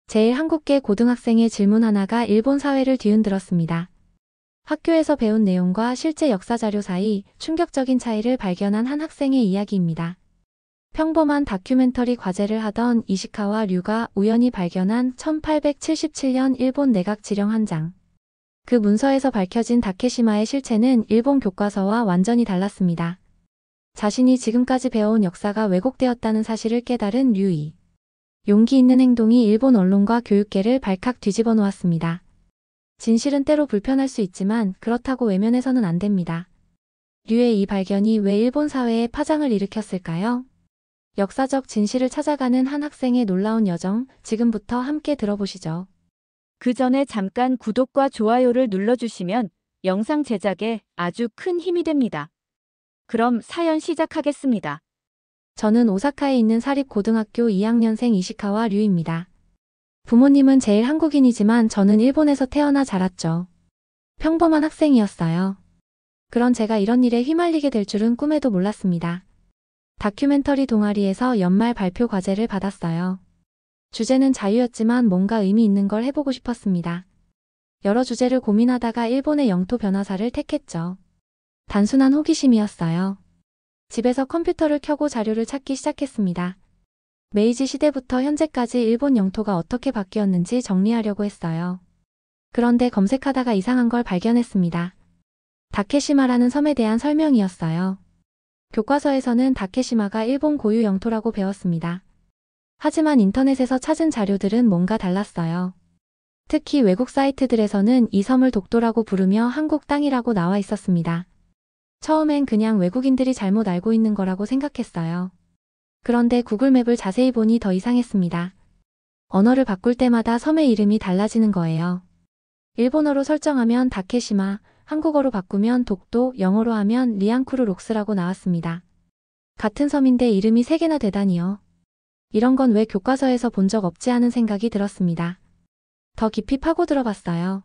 제1한국계 고등학생의 질문 하나가 일본 사회를 뒤흔들었습니다. 학교에서 배운 내용과 실제 역사 자료 사이 충격적인 차이를 발견한 한 학생의 이야기입니다. 평범한 다큐멘터리 과제를 하던 이시카와 류가 우연히 발견한 1877년 일본 내각 지령 한 장. 그 문서에서 밝혀진 다케시마의 실체는 일본 교과서와 완전히 달랐습니다. 자신이 지금까지 배워온 역사가 왜곡되었다는 사실을 깨달은 류이. 용기 있는 행동이 일본 언론과 교육계를 발칵 뒤집어 놓았습니다. 진실은 때로 불편할 수 있지만 그렇다고 외면해서는 안 됩니다. 류의 이 발견이 왜 일본 사회에 파장을 일으켰을까요? 역사적 진실을 찾아가는 한 학생의 놀라운 여정, 지금부터 함께 들어보시죠. 그 전에 잠깐 구독과 좋아요를 눌러주시면 영상 제작에 아주 큰 힘이 됩니다. 그럼 사연 시작하겠습니다. 저는 오사카에 있는 사립고등학교 2학년생 이시카와 류입니다. 부모님은 제1한국인이지만 저는 일본에서 태어나 자랐죠. 평범한 학생이었어요. 그런 제가 이런 일에 휘말리게 될 줄은 꿈에도 몰랐습니다. 다큐멘터리 동아리에서 연말 발표 과제를 받았어요. 주제는 자유였지만 뭔가 의미 있는 걸 해보고 싶었습니다. 여러 주제를 고민하다가 일본의 영토 변화사를 택했죠. 단순한 호기심이었어요. 집에서 컴퓨터를 켜고 자료를 찾기 시작했습니다. 메이지 시대부터 현재까지 일본 영토가 어떻게 바뀌었는지 정리하려고 했어요. 그런데 검색하다가 이상한 걸 발견했습니다. 다케시마라는 섬에 대한 설명이었어요. 교과서에서는 다케시마가 일본 고유 영토라고 배웠습니다. 하지만 인터넷에서 찾은 자료들은 뭔가 달랐어요. 특히 외국 사이트들에서는 이 섬을 독도라고 부르며 한국 땅이라고 나와 있었습니다. 처음엔 그냥 외국인들이 잘못 알고 있는 거라고 생각했어요. 그런데 구글맵을 자세히 보니 더 이상했습니다. 언어를 바꿀 때마다 섬의 이름이 달라지는 거예요. 일본어로 설정하면 다케시마, 한국어로 바꾸면 독도, 영어로 하면 리앙쿠르록스라고 나왔습니다. 같은 섬인데 이름이 3개나 되다니요. 이런 건 왜 교과서에서 본 적 없지 하는 생각이 들었습니다. 더 깊이 파고들어 봤어요.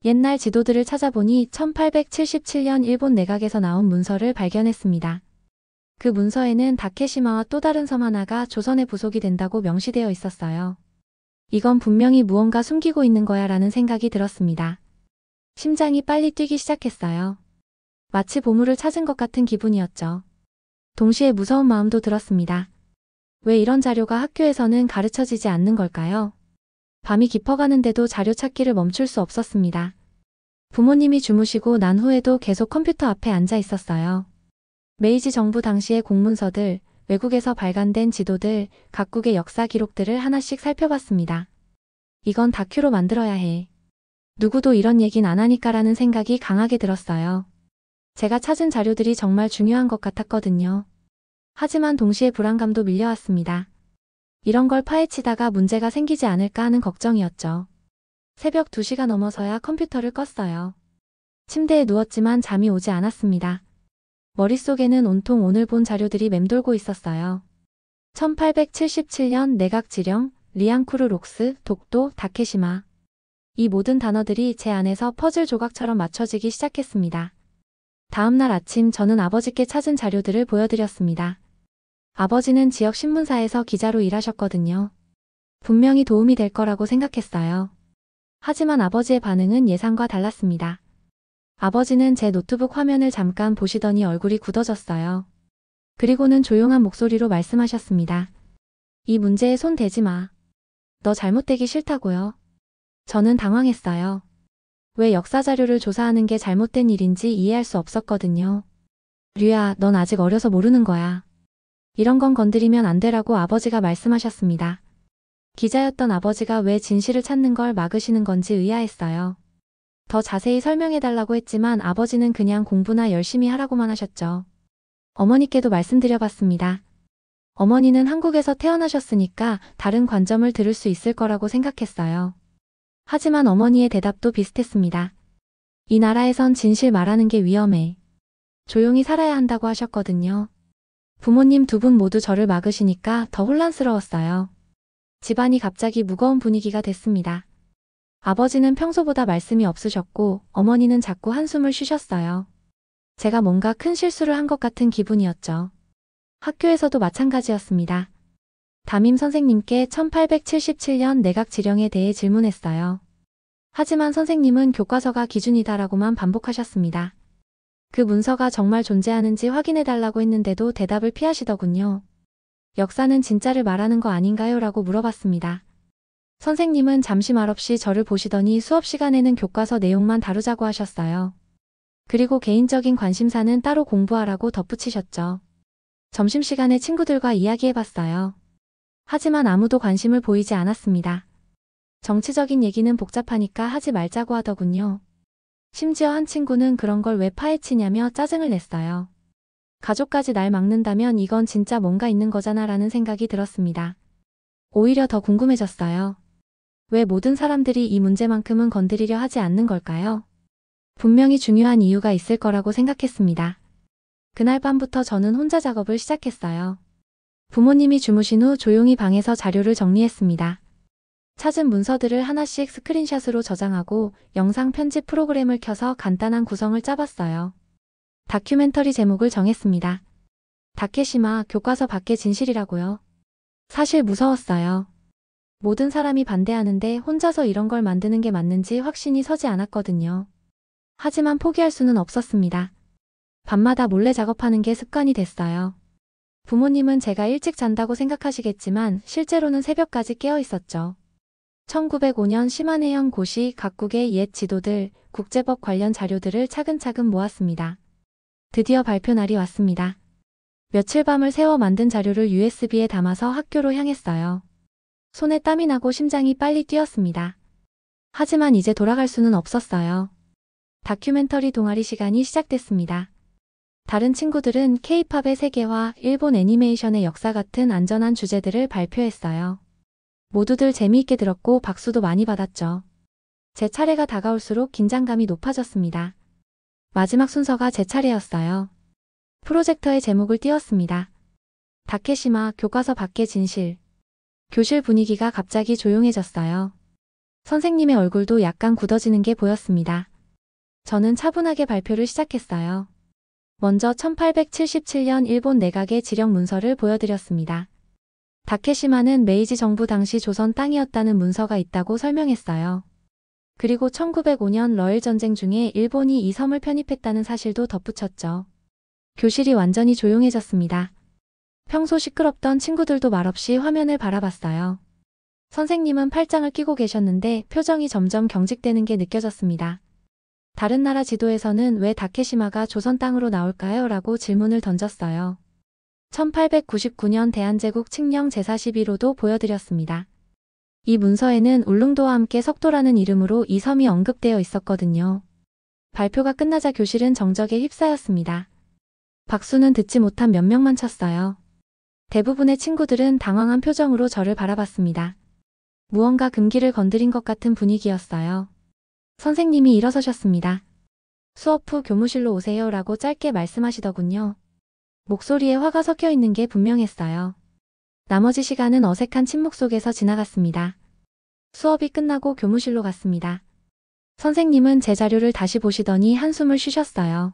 옛날 지도들을 찾아보니 1877년 일본 내각에서 나온 문서를 발견했습니다. 그 문서에는 다케시마와 또 다른 섬 하나가 조선의 부속이 된다고 명시되어 있었어요. 이건 분명히 무언가 숨기고 있는 거야 라는 생각이 들었습니다. 심장이 빨리 뛰기 시작했어요. 마치 보물을 찾은 것 같은 기분이었죠. 동시에 무서운 마음도 들었습니다. 왜 이런 자료가 학교에서는 가르쳐지지 않는 걸까요? 밤이 깊어가는데도 자료 찾기를 멈출 수 없었습니다. 부모님이 주무시고 난 후에도 계속 컴퓨터 앞에 앉아 있었어요. 메이지 정부 당시의 공문서들, 외국에서 발간된 지도들, 각국의 역사 기록들을 하나씩 살펴봤습니다. 이건 다큐로 만들어야 해. 누구도 이런 얘긴 안 하니까라는 생각이 강하게 들었어요. 제가 찾은 자료들이 정말 중요한 것 같았거든요. 하지만 동시에 불안감도 밀려왔습니다. 이런 걸 파헤치다가 문제가 생기지 않을까 하는 걱정이었죠. 새벽 2시가 넘어서야 컴퓨터를 껐어요. 침대에 누웠지만 잠이 오지 않았습니다. 머릿속에는 온통 오늘 본 자료들이 맴돌고 있었어요. 1877년 내각 지령, 리앙쿠르록스, 독도, 다케시마. 이 모든 단어들이 제 안에서 퍼즐 조각처럼 맞춰지기 시작했습니다. 다음날 아침 저는 아버지께 찾은 자료들을 보여드렸습니다. 아버지는 지역 신문사에서 기자로 일하셨거든요. 분명히 도움이 될 거라고 생각했어요. 하지만 아버지의 반응은 예상과 달랐습니다. 아버지는 제 노트북 화면을 잠깐 보시더니 얼굴이 굳어졌어요. 그리고는 조용한 목소리로 말씀하셨습니다. 이 문제에 손 대지 마. 너 잘못되기 싫다고요. 저는 당황했어요. 왜 역사 자료를 조사하는 게 잘못된 일인지 이해할 수 없었거든요. 류야, 넌 아직 어려서 모르는 거야. 이런 건 건드리면 안 되라고 아버지가 말씀하셨습니다. 기자였던 아버지가 왜 진실을 찾는 걸 막으시는 건지 의아했어요. 더 자세히 설명해달라고 했지만 아버지는 그냥 공부나 열심히 하라고만 하셨죠. 어머니께도 말씀드려봤습니다. 어머니는 한국에서 태어나셨으니까 다른 관점을 들을 수 있을 거라고 생각했어요. 하지만 어머니의 대답도 비슷했습니다. 이 나라에선 진실 말하는 게 위험해. 조용히 살아야 한다고 하셨거든요. 부모님 2분 모두 저를 막으시니까 더 혼란스러웠어요. 집안이 갑자기 무거운 분위기가 됐습니다. 아버지는 평소보다 말씀이 없으셨고 어머니는 자꾸 한숨을 쉬셨어요. 제가 뭔가 큰 실수를 한 것 같은 기분이었죠. 학교에서도 마찬가지였습니다. 담임 선생님께 1877년 내각 지령에 대해 질문했어요. 하지만 선생님은 교과서가 기준이다라고만 반복하셨습니다. 그 문서가 정말 존재하는지 확인해달라고 했는데도 대답을 피하시더군요. 역사는 진짜를 말하는 거 아닌가요? 라고 물어봤습니다. 선생님은 잠시 말없이 저를 보시더니 수업 시간에는 교과서 내용만 다루자고 하셨어요. 그리고 개인적인 관심사는 따로 공부하라고 덧붙이셨죠. 점심시간에 친구들과 이야기해봤어요. 하지만 아무도 관심을 보이지 않았습니다. 정치적인 얘기는 복잡하니까 하지 말자고 하더군요. 심지어 한 친구는 그런 걸 왜 파헤치냐며 짜증을 냈어요. 가족까지 날 막는다면 이건 진짜 뭔가 있는 거잖아 라는 생각이 들었습니다. 오히려 더 궁금해졌어요. 왜 모든 사람들이 이 문제만큼은 건드리려 하지 않는 걸까요? 분명히 중요한 이유가 있을 거라고 생각했습니다. 그날 밤부터 저는 혼자 작업을 시작했어요. 부모님이 주무신 후 조용히 방에서 자료를 정리했습니다. 찾은 문서들을 하나씩 스크린샷으로 저장하고 영상 편집 프로그램을 켜서 간단한 구성을 짜봤어요. 다큐멘터리 제목을 정했습니다. 다케시마 교과서 밖의 진실이라고요. 사실 무서웠어요. 모든 사람이 반대하는데 혼자서 이런 걸 만드는 게 맞는지 확신이 서지 않았거든요. 하지만 포기할 수는 없었습니다. 밤마다 몰래 작업하는 게 습관이 됐어요. 부모님은 제가 일찍 잔다고 생각하시겠지만 실제로는 새벽까지 깨어 있었죠. 1905년 심한해형 고시 각국의 옛 지도들, 국제법 관련 자료들을 차근차근 모았습니다. 드디어 발표 날이 왔습니다. 며칠 밤을 새워 만든 자료를 USB에 담아서 학교로 향했어요. 손에 땀이 나고 심장이 빨리 뛰었습니다. 하지만 이제 돌아갈 수는 없었어요. 다큐멘터리 동아리 시간이 시작됐습니다. 다른 친구들은 K-팝의 세계와 일본 애니메이션의 역사 같은 안전한 주제들을 발표했어요. 모두들 재미있게 들었고 박수도 많이 받았죠. 제 차례가 다가올수록 긴장감이 높아졌습니다. 마지막 순서가 제 차례였어요. 프로젝터에 제목을 띄웠습니다. 다케시마 교과서 밖의 진실. 교실 분위기가 갑자기 조용해졌어요. 선생님의 얼굴도 약간 굳어지는 게 보였습니다. 저는 차분하게 발표를 시작했어요. 먼저 1877년 일본 내각의 지령 문서를 보여드렸습니다. 다케시마는 메이지 정부 당시 조선 땅이었다는 문서가 있다고 설명했어요. 그리고 1905년 러일 전쟁 중에 일본이 이 섬을 편입했다는 사실도 덧붙였죠. 교실이 완전히 조용해졌습니다. 평소 시끄럽던 친구들도 말없이 화면을 바라봤어요. 선생님은 팔짱을 끼고 계셨는데 표정이 점점 경직되는 게 느껴졌습니다. 다른 나라 지도에서는 왜 다케시마가 조선 땅으로 나올까요? 라고 질문을 던졌어요. 1899년 대한제국 칙령 제41호도 보여드렸습니다. 이 문서에는 울릉도와 함께 석도라는 이름으로 이 섬이 언급되어 있었거든요. 발표가 끝나자 교실은 정적에 휩싸였습니다. 박수는 듣지 못한 몇 명만 쳤어요. 대부분의 친구들은 당황한 표정으로 저를 바라봤습니다. 무언가 금기를 건드린 것 같은 분위기였어요. 선생님이 일어서셨습니다. 수업 후 교무실로 오세요 라고 짧게 말씀하시더군요. 목소리에 화가 섞여 있는 게 분명했어요. 나머지 시간은 어색한 침묵 속에서 지나갔습니다. 수업이 끝나고 교무실로 갔습니다. 선생님은 제 자료를 다시 보시더니 한숨을 쉬셨어요.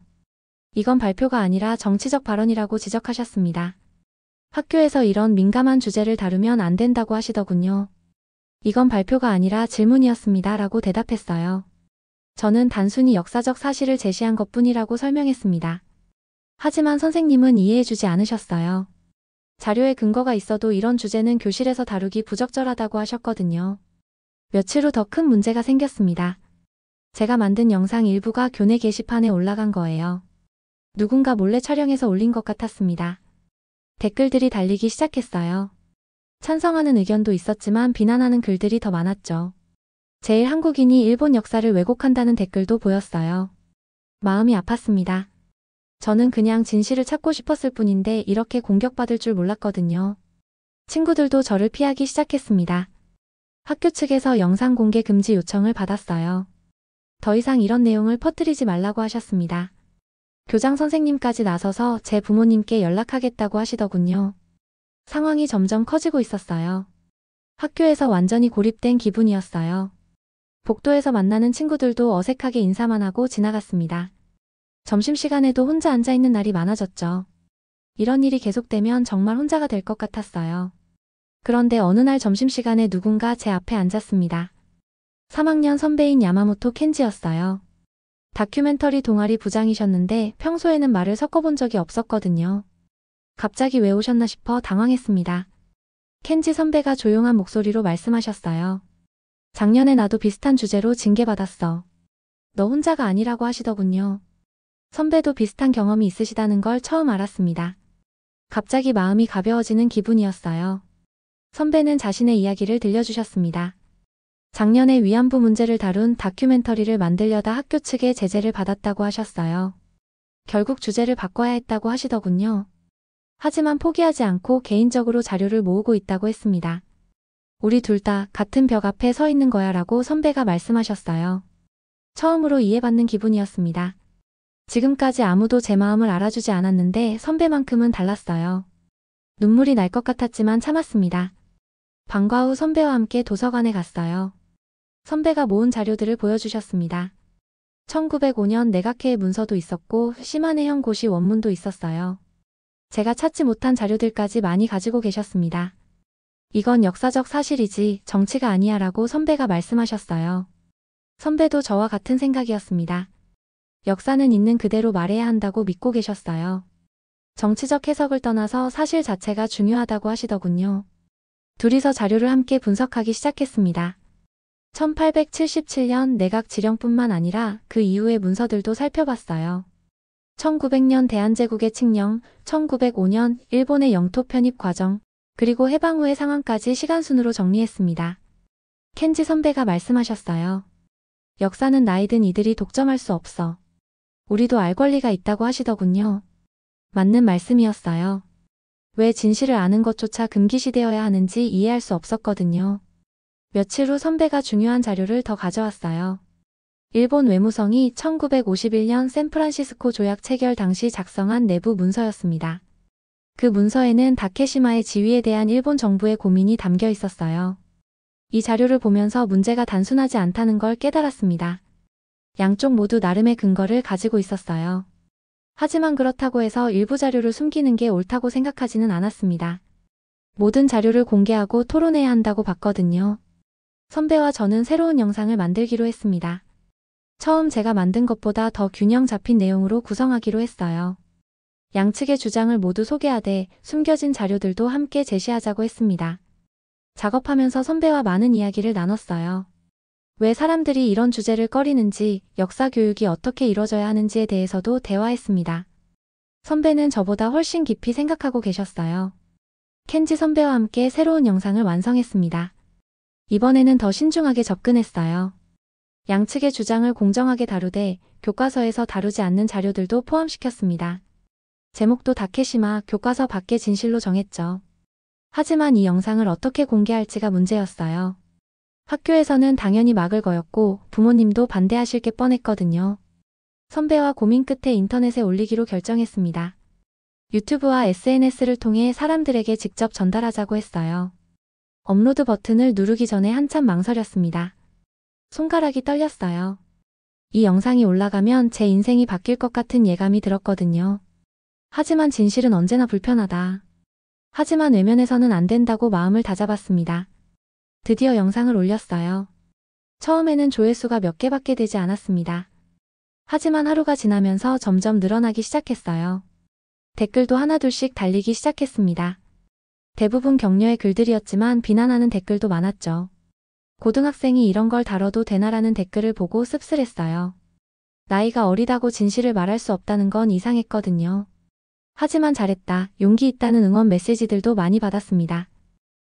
이건 발표가 아니라 정치적 발언이라고 지적하셨습니다. 학교에서 이런 민감한 주제를 다루면 안 된다고 하시더군요. 이건 발표가 아니라 질문이었습니다 라고 대답했어요. 저는 단순히 역사적 사실을 제시한 것뿐이라고 설명했습니다. 하지만 선생님은 이해해주지 않으셨어요. 자료에 근거가 있어도 이런 주제는 교실에서 다루기 부적절하다고 하셨거든요. 며칠 후 더 큰 문제가 생겼습니다. 제가 만든 영상 일부가 교내 게시판에 올라간 거예요. 누군가 몰래 촬영해서 올린 것 같았습니다. 댓글들이 달리기 시작했어요. 찬성하는 의견도 있었지만 비난하는 글들이 더 많았죠. 제일 한국인이 일본 역사를 왜곡한다는 댓글도 보였어요. 마음이 아팠습니다. 저는 그냥 진실을 찾고 싶었을 뿐인데 이렇게 공격받을 줄 몰랐거든요. 친구들도 저를 피하기 시작했습니다. 학교 측에서 영상 공개 금지 요청을 받았어요. 더 이상 이런 내용을 퍼뜨리지 말라고 하셨습니다. 교장 선생님까지 나서서 제 부모님께 연락하겠다고 하시더군요. 상황이 점점 커지고 있었어요. 학교에서 완전히 고립된 기분이었어요. 복도에서 만나는 친구들도 어색하게 인사만 하고 지나갔습니다. 점심시간에도 혼자 앉아있는 날이 많아졌죠. 이런 일이 계속되면 정말 혼자가 될 것 같았어요. 그런데 어느 날 점심시간에 누군가 제 앞에 앉았습니다. 3학년 선배인 야마모토 켄지였어요. 다큐멘터리 동아리 부장이셨는데 평소에는 말을 섞어본 적이 없었거든요. 갑자기 왜 오셨나 싶어 당황했습니다. 켄지 선배가 조용한 목소리로 말씀하셨어요. 작년에 나도 비슷한 주제로 징계받았어. 너 혼자가 아니라고 하시더군요. 선배도 비슷한 경험이 있으시다는 걸 처음 알았습니다. 갑자기 마음이 가벼워지는 기분이었어요. 선배는 자신의 이야기를 들려주셨습니다. 작년에 위안부 문제를 다룬 다큐멘터리를 만들려다 학교 측의 제재를 받았다고 하셨어요. 결국 주제를 바꿔야 했다고 하시더군요. 하지만 포기하지 않고 개인적으로 자료를 모으고 있다고 했습니다. 우리 둘 다 같은 벽 앞에 서 있는 거야 라고 선배가 말씀하셨어요. 처음으로 이해받는 기분이었습니다. 지금까지 아무도 제 마음을 알아주지 않았는데 선배만큼은 달랐어요. 눈물이 날 것 같았지만 참았습니다. 방과 후 선배와 함께 도서관에 갔어요. 선배가 모은 자료들을 보여주셨습니다. 1905년 내각회의 문서도 있었고 시마네형 고시 원문도 있었어요. 제가 찾지 못한 자료들까지 많이 가지고 계셨습니다. 이건 역사적 사실이지 정치가 아니야 라고 선배가 말씀하셨어요. 선배도 저와 같은 생각이었습니다. 역사는 있는 그대로 말해야 한다고 믿고 계셨어요. 정치적 해석을 떠나서 사실 자체가 중요하다고 하시더군요. 둘이서 자료를 함께 분석하기 시작했습니다. 1877년 내각 지령뿐만 아니라 그 이후의 문서들도 살펴봤어요. 1900년 대한제국의 칙령, 1905년 일본의 영토 편입 과정, 그리고 해방 후의 상황까지 시간순으로 정리했습니다. 켄지 선배가 말씀하셨어요. 역사는 나이든 이들이 독점할 수 없어. 우리도 알 권리가 있다고 하시더군요. 맞는 말씀이었어요. 왜 진실을 아는 것조차 금기시되어야 하는지 이해할 수 없었거든요. 며칠 후 선배가 중요한 자료를 더 가져왔어요. 일본 외무성이 1951년 샌프란시스코 조약 체결 당시 작성한 내부 문서였습니다. 그 문서에는 다케시마의 지위에 대한 일본 정부의 고민이 담겨 있었어요. 이 자료를 보면서 문제가 단순하지 않다는 걸 깨달았습니다. 양쪽 모두 나름의 근거를 가지고 있었어요. 하지만 그렇다고 해서 일부 자료를 숨기는 게 옳다고 생각하지는 않았습니다. 모든 자료를 공개하고 토론해야 한다고 봤거든요. 선배와 저는 새로운 영상을 만들기로 했습니다. 처음 제가 만든 것보다 더 균형 잡힌 내용으로 구성하기로 했어요. 양측의 주장을 모두 소개하되 숨겨진 자료들도 함께 제시하자고 했습니다. 작업하면서 선배와 많은 이야기를 나눴어요. 왜 사람들이 이런 주제를 꺼리는지, 역사 교육이 어떻게 이루어져야 하는지에 대해서도 대화했습니다. 선배는 저보다 훨씬 깊이 생각하고 계셨어요. 켄지 선배와 함께 새로운 영상을 완성했습니다. 이번에는 더 신중하게 접근했어요. 양측의 주장을 공정하게 다루되 교과서에서 다루지 않는 자료들도 포함시켰습니다. 제목도 다케시마 교과서 밖의 진실로 정했죠. 하지만 이 영상을 어떻게 공개할지가 문제였어요. 학교에서는 당연히 막을 거였고 부모님도 반대하실 게 뻔했거든요. 선배와 고민 끝에 인터넷에 올리기로 결정했습니다. 유튜브와 SNS를 통해 사람들에게 직접 전달하자고 했어요. 업로드 버튼을 누르기 전에 한참 망설였습니다. 손가락이 떨렸어요. 이 영상이 올라가면 제 인생이 바뀔 것 같은 예감이 들었거든요. 하지만 진실은 언제나 불편하다. 하지만 외면해서는 안 된다고 마음을 다잡았습니다. 드디어 영상을 올렸어요. 처음에는 조회수가 몇 개밖에 되지 않았습니다. 하지만 하루가 지나면서 점점 늘어나기 시작했어요. 댓글도 하나둘씩 달리기 시작했습니다. 대부분 격려의 글들이었지만 비난하는 댓글도 많았죠. 고등학생이 이런 걸 다뤄도 되나라는 댓글을 보고 씁쓸했어요. 나이가 어리다고 진실을 말할 수 없다는 건 이상했거든요. 하지만 잘했다, 용기 있다는 응원 메시지들도 많이 받았습니다.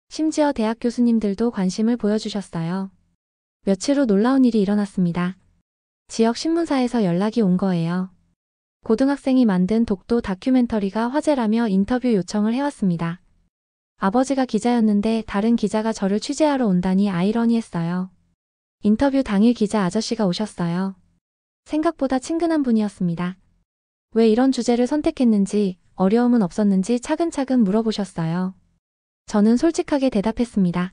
심지어 대학 교수님들도 관심을 보여주셨어요. 며칠 후 놀라운 일이 일어났습니다. 지역 신문사에서 연락이 온 거예요. 고등학생이 만든 독도 다큐멘터리가 화제라며 인터뷰 요청을 해왔습니다. 아버지가 기자였는데 다른 기자가 저를 취재하러 온다니 아이러니했어요. 인터뷰 당일 기자 아저씨가 오셨어요. 생각보다 친근한 분이었습니다. 왜 이런 주제를 선택했는지, 어려움은 없었는지 차근차근 물어보셨어요. 저는 솔직하게 대답했습니다.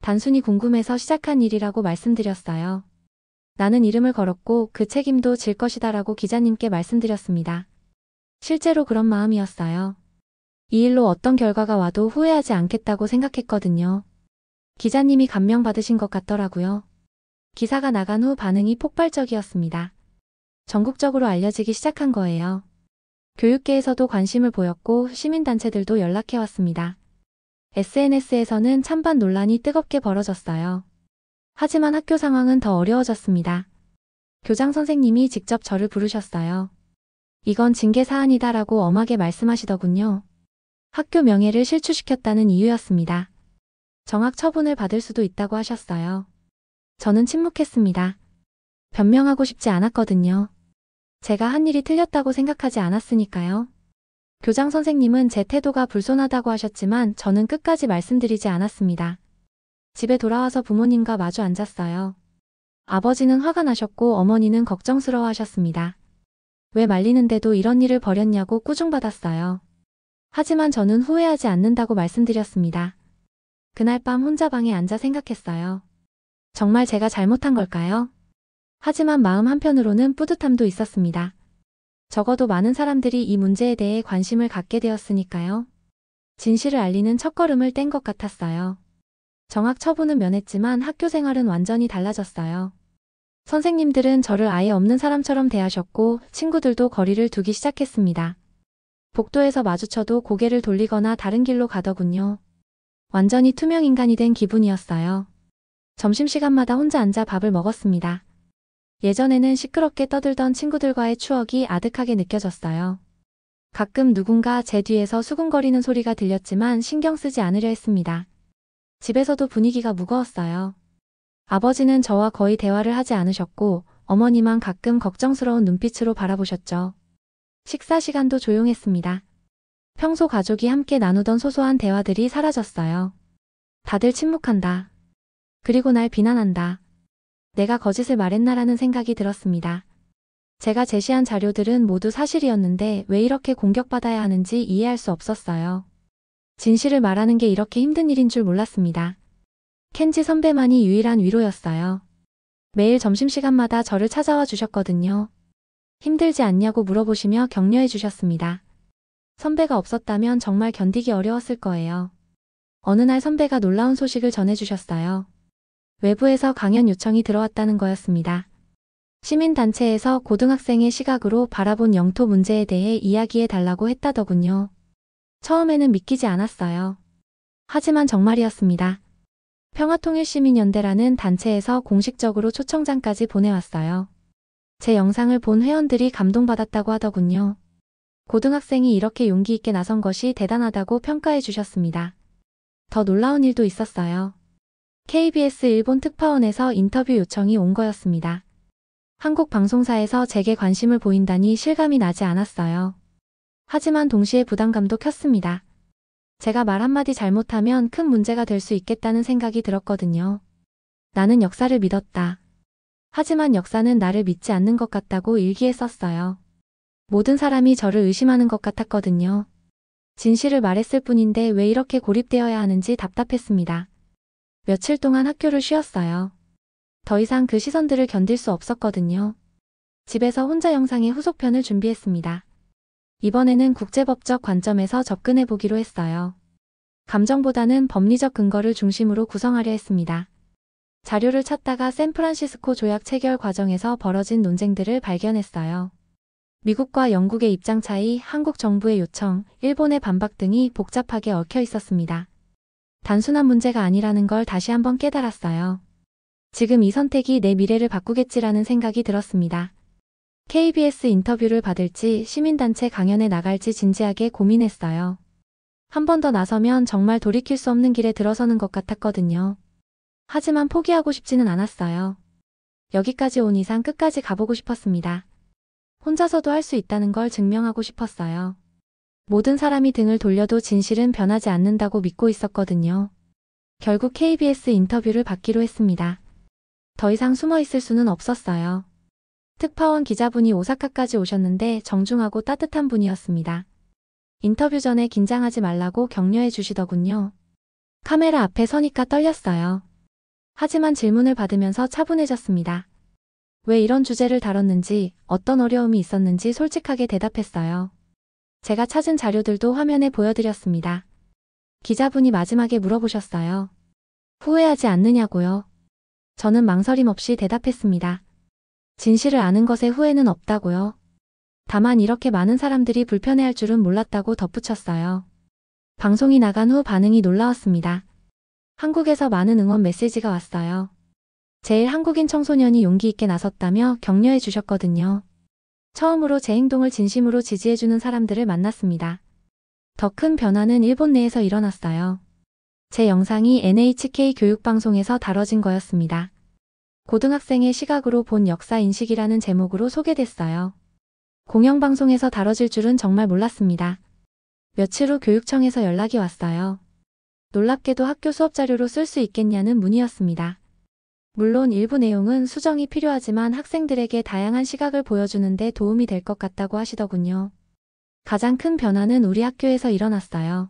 단순히 궁금해서 시작한 일이라고 말씀드렸어요. 나는 이름을 걸었고 그 책임도 질 것이다라고 기자님께 말씀드렸습니다. 실제로 그런 마음이었어요. 이 일로 어떤 결과가 와도 후회하지 않겠다고 생각했거든요. 기자님이 감명받으신 것 같더라고요. 기사가 나간 후 반응이 폭발적이었습니다. 전국적으로 알려지기 시작한 거예요. 교육계에서도 관심을 보였고 시민단체들도 연락해왔습니다. SNS에서는 찬반 논란이 뜨겁게 벌어졌어요. 하지만 학교 상황은 더 어려워졌습니다. 교장 선생님이 직접 저를 부르셨어요. 이건 징계 사안이다라고 엄하게 말씀하시더군요. 학교 명예를 실추시켰다는 이유였습니다. 정학 처분을 받을 수도 있다고 하셨어요. 저는 침묵했습니다. 변명하고 싶지 않았거든요. 제가 한 일이 틀렸다고 생각하지 않았으니까요. 교장 선생님은 제 태도가 불손하다고 하셨지만 저는 끝까지 말씀드리지 않았습니다. 집에 돌아와서 부모님과 마주 앉았어요. 아버지는 화가 나셨고 어머니는 걱정스러워 하셨습니다. 왜 말리는데도 이런 일을 벌였냐고 꾸중받았어요. 하지만 저는 후회하지 않는다고 말씀드렸습니다. 그날 밤 혼자 방에 앉아 생각했어요. 정말 제가 잘못한 걸까요? 하지만 마음 한편으로는 뿌듯함도 있었습니다. 적어도 많은 사람들이 이 문제에 대해 관심을 갖게 되었으니까요. 진실을 알리는 첫걸음을 뗀 것 같았어요. 정학 처분은 면했지만 학교 생활은 완전히 달라졌어요. 선생님들은 저를 아예 없는 사람처럼 대하셨고 친구들도 거리를 두기 시작했습니다. 복도에서 마주쳐도 고개를 돌리거나 다른 길로 가더군요. 완전히 투명 인간이 된 기분이었어요. 점심시간마다 혼자 앉아 밥을 먹었습니다. 예전에는 시끄럽게 떠들던 친구들과의 추억이 아득하게 느껴졌어요. 가끔 누군가 제 뒤에서 수군거리는 소리가 들렸지만 신경 쓰지 않으려 했습니다. 집에서도 분위기가 무거웠어요. 아버지는 저와 거의 대화를 하지 않으셨고 어머니만 가끔 걱정스러운 눈빛으로 바라보셨죠. 식사 시간도 조용했습니다. 평소 가족이 함께 나누던 소소한 대화들이 사라졌어요. 다들 침묵한다. 그리고 날 비난한다. 내가 거짓을 말했나라는 생각이 들었습니다. 제가 제시한 자료들은 모두 사실이었는데 왜 이렇게 공격받아야 하는지 이해할 수 없었어요. 진실을 말하는 게 이렇게 힘든 일인 줄 몰랐습니다. 켄지 선배만이 유일한 위로였어요. 매일 점심시간마다 저를 찾아와 주셨거든요. 힘들지 않냐고 물어보시며 격려해 주셨습니다. 선배가 없었다면 정말 견디기 어려웠을 거예요. 어느 날 선배가 놀라운 소식을 전해주셨어요. 외부에서 강연 요청이 들어왔다는 거였습니다. 시민단체에서 고등학생의 시각으로 바라본 영토 문제에 대해 이야기해 달라고 했다더군요. 처음에는 믿기지 않았어요. 하지만 정말이었습니다. 평화통일시민연대라는 단체에서 공식적으로 초청장까지 보내왔어요. 제 영상을 본 회원들이 감동받았다고 하더군요. 고등학생이 이렇게 용기 있게 나선 것이 대단하다고 평가해 주셨습니다. 더 놀라운 일도 있었어요. KBS 일본 특파원에서 인터뷰 요청이 온 거였습니다. 한국 방송사에서 제게 관심을 보인다니 실감이 나지 않았어요. 하지만 동시에 부담감도 컸습니다. 제가 말 한마디 잘못하면 큰 문제가 될 수 있겠다는 생각이 들었거든요. 나는 역사를 믿었다. 하지만 역사는 나를 믿지 않는 것 같다고 일기에 썼어요. 모든 사람이 저를 의심하는 것 같았거든요. 진실을 말했을 뿐인데 왜 이렇게 고립되어야 하는지 답답했습니다. 며칠 동안 학교를 쉬었어요. 더 이상 그 시선들을 견딜 수 없었거든요. 집에서 혼자 영상의 후속편을 준비했습니다. 이번에는 국제법적 관점에서 접근해 보기로 했어요. 감정보다는 법리적 근거를 중심으로 구성하려 했습니다. 자료를 찾다가 샌프란시스코 조약 체결 과정에서 벌어진 논쟁들을 발견했어요. 미국과 영국의 입장 차이, 한국 정부의 요청, 일본의 반박 등이 복잡하게 얽혀 있었습니다. 단순한 문제가 아니라는 걸 다시 한번 깨달았어요. 지금 이 선택이 내 미래를 바꾸겠지라는 생각이 들었습니다. KBS 인터뷰를 받을지 시민단체 강연에 나갈지 진지하게 고민했어요. 한 번 더 나서면 정말 돌이킬 수 없는 길에 들어서는 것 같았거든요. 하지만 포기하고 싶지는 않았어요. 여기까지 온 이상 끝까지 가보고 싶었습니다. 혼자서도 할 수 있다는 걸 증명하고 싶었어요. 모든 사람이 등을 돌려도 진실은 변하지 않는다고 믿고 있었거든요. 결국 KBS 인터뷰를 받기로 했습니다. 더 이상 숨어 있을 수는 없었어요. 특파원 기자분이 오사카까지 오셨는데 정중하고 따뜻한 분이었습니다. 인터뷰 전에 긴장하지 말라고 격려해 주시더군요. 카메라 앞에 서니까 떨렸어요. 하지만 질문을 받으면서 차분해졌습니다. 왜 이런 주제를 다뤘는지, 어떤 어려움이 있었는지 솔직하게 대답했어요. 제가 찾은 자료들도 화면에 보여드렸습니다. 기자분이 마지막에 물어보셨어요. 후회하지 않느냐고요. 저는 망설임 없이 대답했습니다. 진실을 아는 것에 후회는 없다고요. 다만 이렇게 많은 사람들이 불편해할 줄은 몰랐다고 덧붙였어요. 방송이 나간 후 반응이 놀라웠습니다. 한국에서 많은 응원 메시지가 왔어요. 제일 한국인 청소년이 용기 있게 나섰다며 격려해 주셨거든요. 처음으로 제 행동을 진심으로 지지해주는 사람들을 만났습니다. 더 큰 변화는 일본 내에서 일어났어요. 제 영상이 NHK 교육방송에서 다뤄진 거였습니다. 고등학생의 시각으로 본 역사 인식이라는 제목으로 소개됐어요. 공영방송에서 다뤄질 줄은 정말 몰랐습니다. 며칠 후 교육청에서 연락이 왔어요. 놀랍게도 학교 수업 자료로 쓸 수 있겠냐는 문의였습니다. 물론 일부 내용은 수정이 필요하지만 학생들에게 다양한 시각을 보여주는 데 도움이 될 것 같다고 하시더군요. 가장 큰 변화는 우리 학교에서 일어났어요.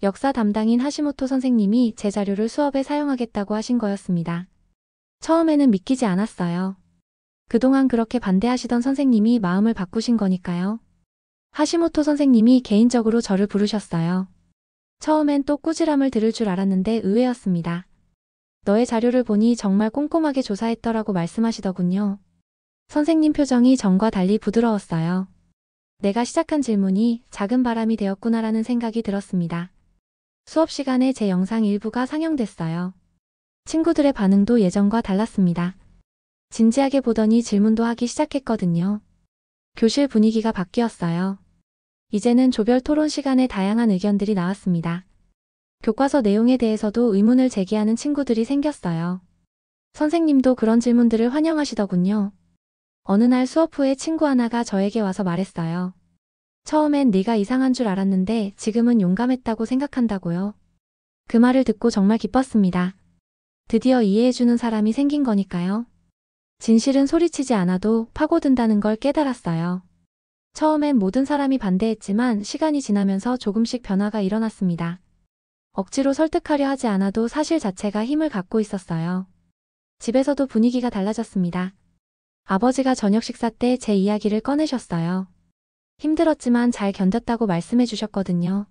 역사 담당인 하시모토 선생님이 제 자료를 수업에 사용하겠다고 하신 거였습니다. 처음에는 믿기지 않았어요. 그동안 그렇게 반대하시던 선생님이 마음을 바꾸신 거니까요. 하시모토 선생님이 개인적으로 저를 부르셨어요. 처음엔 또 꾸지람을 들을 줄 알았는데 의외였습니다. 너의 자료를 보니 정말 꼼꼼하게 조사했더라고 말씀하시더군요. 선생님 표정이 전과 달리 부드러웠어요. 내가 시작한 질문이 작은 바람이 되었구나라는 생각이 들었습니다. 수업 시간에 제 영상 일부가 상영됐어요. 친구들의 반응도 예전과 달랐습니다. 진지하게 보더니 질문도 하기 시작했거든요. 교실 분위기가 바뀌었어요. 이제는 조별 토론 시간에 다양한 의견들이 나왔습니다. 교과서 내용에 대해서도 의문을 제기하는 친구들이 생겼어요. 선생님도 그런 질문들을 환영하시더군요. 어느 날 수업 후에 친구 하나가 저에게 와서 말했어요. 처음엔 네가 이상한 줄 알았는데 지금은 용감했다고 생각한다고요. 그 말을 듣고 정말 기뻤습니다. 드디어 이해해주는 사람이 생긴 거니까요. 진실은 소리치지 않아도 파고든다는 걸 깨달았어요. 처음엔 모든 사람이 반대했지만 시간이 지나면서 조금씩 변화가 일어났습니다. 억지로 설득하려 하지 않아도 사실 자체가 힘을 갖고 있었어요. 집에서도 분위기가 달라졌습니다. 아버지가 저녁 식사 때 제 이야기를 꺼내셨어요. 힘들었지만 잘 견뎠다고 말씀해 주셨거든요.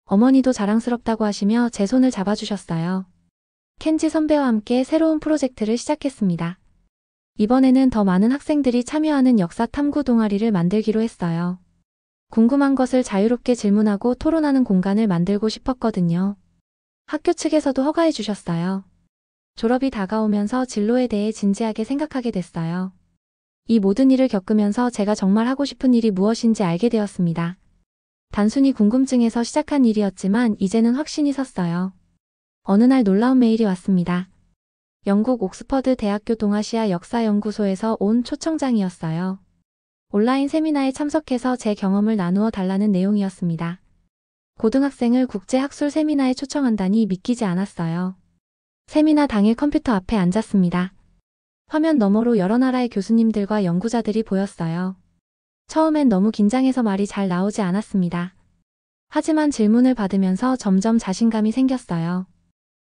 어머니도 자랑스럽다고 하시며 제 손을 잡아주셨어요. 켄지 선배와 함께 새로운 프로젝트를 시작했습니다. 이번에는 더 많은 학생들이 참여하는 역사 탐구 동아리를 만들기로 했어요. 궁금한 것을 자유롭게 질문하고 토론하는 공간을 만들고 싶었거든요. 학교 측에서도 허가해 주셨어요. 졸업이 다가오면서 진로에 대해 진지하게 생각하게 됐어요. 이 모든 일을 겪으면서 제가 정말 하고 싶은 일이 무엇인지 알게 되었습니다. 단순히 궁금증에서 시작한 일이었지만 이제는 확신이 섰어요. 어느 날 놀라운 메일이 왔습니다. 영국 옥스퍼드 대학교 동아시아 역사연구소에서 온 초청장이었어요. 온라인 세미나에 참석해서 제 경험을 나누어 달라는 내용이었습니다. 고등학생을 국제학술 세미나에 초청한다니 믿기지 않았어요. 세미나 당일 컴퓨터 앞에 앉았습니다. 화면 너머로 여러 나라의 교수님들과 연구자들이 보였어요. 처음엔 너무 긴장해서 말이 잘 나오지 않았습니다. 하지만 질문을 받으면서 점점 자신감이 생겼어요.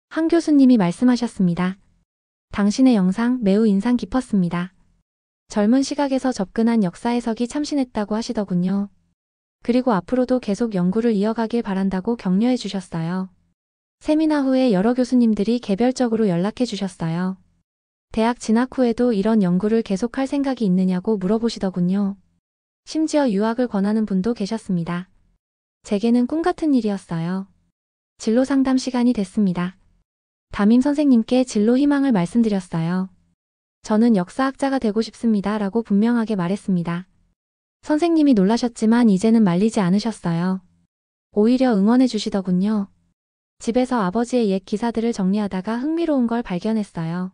한 교수님이 말씀하셨습니다. 당신의 영상 매우 인상 깊었습니다. 젊은 시각에서 접근한 역사 해석이 참신했다고 하시더군요. 그리고 앞으로도 계속 연구를 이어가길 바란다고 격려해 주셨어요. 세미나 후에 여러 교수님들이 개별적으로 연락해 주셨어요. 대학 진학 후에도 이런 연구를 계속할 생각이 있느냐고 물어보시더군요. 심지어 유학을 권하는 분도 계셨습니다. 제게는 꿈 같은 일이었어요. 진로 상담 시간이 됐습니다. 담임 선생님께 진로 희망을 말씀드렸어요. 저는 역사학자가 되고 싶습니다. 라고 분명하게 말했습니다. 선생님이 놀라셨지만 이제는 말리지 않으셨어요. 오히려 응원해 주시더군요. 집에서 아버지의 옛 기사들을 정리하다가 흥미로운 걸 발견했어요.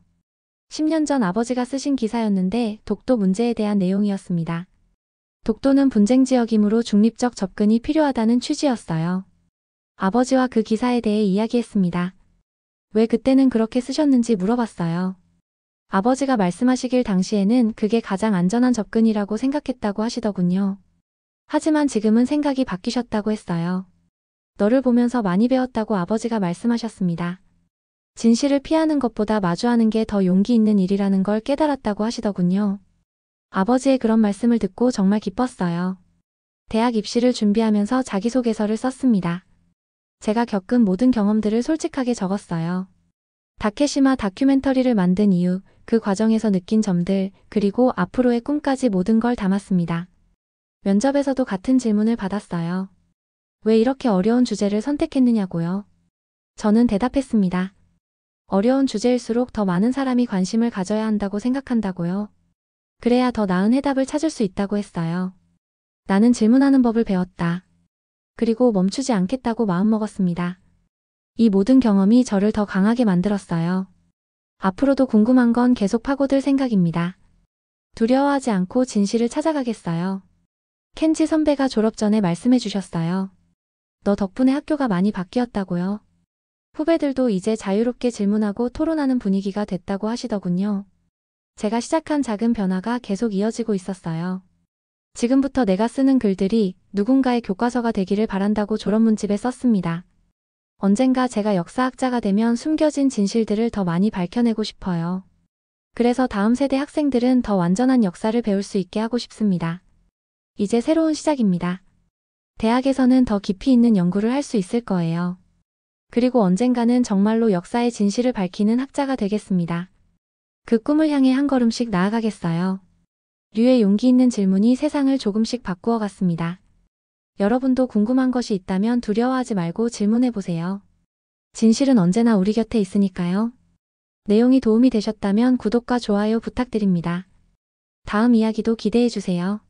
10년 전 아버지가 쓰신 기사였는데 독도 문제에 대한 내용이었습니다. 독도는 분쟁 지역이므로 중립적 접근이 필요하다는 취지였어요. 아버지와 그 기사에 대해 이야기했습니다. 왜 그때는 그렇게 쓰셨는지 물어봤어요. 아버지가 말씀하시길 당시에는 그게 가장 안전한 접근이라고 생각했다고 하시더군요. 하지만 지금은 생각이 바뀌셨다고 했어요. 너를 보면서 많이 배웠다고 아버지가 말씀하셨습니다. 진실을 피하는 것보다 마주하는 게 더 용기 있는 일이라는 걸 깨달았다고 하시더군요. 아버지의 그런 말씀을 듣고 정말 기뻤어요. 대학 입시를 준비하면서 자기소개서를 썼습니다. 제가 겪은 모든 경험들을 솔직하게 적었어요. 다케시마 다큐멘터리를 만든 이유, 그 과정에서 느낀 점들, 그리고 앞으로의 꿈까지 모든 걸 담았습니다. 면접에서도 같은 질문을 받았어요. 왜 이렇게 어려운 주제를 선택했느냐고요. 저는 대답했습니다. 어려운 주제일수록 더 많은 사람이 관심을 가져야 한다고 생각한다고요. 그래야 더 나은 해답을 찾을 수 있다고 했어요. 나는 질문하는 법을 배웠다. 그리고 멈추지 않겠다고 마음먹었습니다. 이 모든 경험이 저를 더 강하게 만들었어요. 앞으로도 궁금한 건 계속 파고들 생각입니다. 두려워하지 않고 진실을 찾아가겠어요. 켄지 선배가 졸업 전에 말씀해 주셨어요. 너 덕분에 학교가 많이 바뀌었다고요. 후배들도 이제 자유롭게 질문하고 토론하는 분위기가 됐다고 하시더군요. 제가 시작한 작은 변화가 계속 이어지고 있었어요. 지금부터 내가 쓰는 글들이 누군가의 교과서가 되기를 바란다고 졸업문집에 썼습니다. 언젠가 제가 역사학자가 되면 숨겨진 진실들을 더 많이 밝혀내고 싶어요. 그래서 다음 세대 학생들은 더 완전한 역사를 배울 수 있게 하고 싶습니다. 이제 새로운 시작입니다. 대학에서는 더 깊이 있는 연구를 할 수 있을 거예요. 그리고 언젠가는 정말로 역사의 진실을 밝히는 학자가 되겠습니다. 그 꿈을 향해 한 걸음씩 나아가겠어요. 류의 용기 있는 질문이 세상을 조금씩 바꾸어 갔습니다. 여러분도 궁금한 것이 있다면 두려워하지 말고 질문해보세요. 진실은 언제나 우리 곁에 있으니까요. 내용이 도움이 되셨다면 구독과 좋아요 부탁드립니다. 다음 이야기도 기대해주세요.